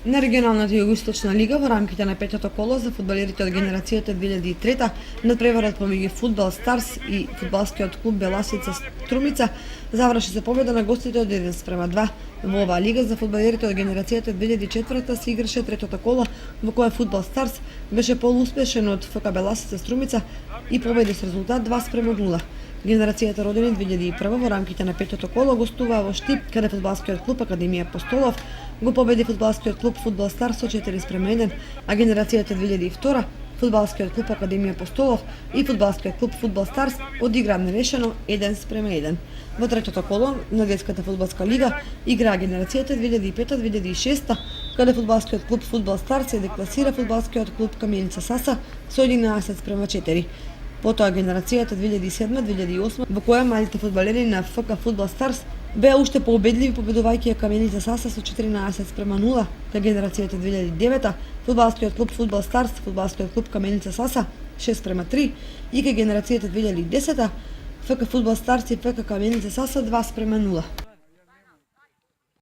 На регионалната југоисточна лига во рамките на петото коло за фудбалерите од генерацијата 2003 надпреварот помеѓу Фудбал Старс и фудбалскиот клуб Беласица Струмица заврши со победа на гостите од 1:2. Во оваа лига за фудбалерите од генерацијата 2004 се играше третото коло во кое Фудбал Старс беше полуспешен од ФК Беласица Струмица и победи со резултат 2:0. Генерацијата родени 2001 во рамките на петото коло гостуваа во Штип, каде фудбалскиот клуб Академија Апостолов го победи фудбалскиот клуб Фудбал Старс со 4:1, а генерацијата 2002 фудбалскиот клуб Академија Апостолов и фудбалскиот клуб Фудбал Старс одиграа нерешено 1:1. Во третото коло на детската фудбалска лига играа генерацијата 2005-2006, каде фудбалскиот клуб Фудбал Старс се декласира фудбалскиот клуб Каменица Саса со 11:4. Потоа генерацијата 2007-2008 во која малите фудбалери на ФК Фудбал Старс беа уште поубедливи победувајќи ја Каменица Саса со 14:0, кај генерацијата 2009 фудбалскиот клуб Фудбал Старс, фудбалскиот клуб Каменица Саса 6:3 и кај генерацијата 2010 ФК Фудбал Старс и ФК Каменица Саса 2:0.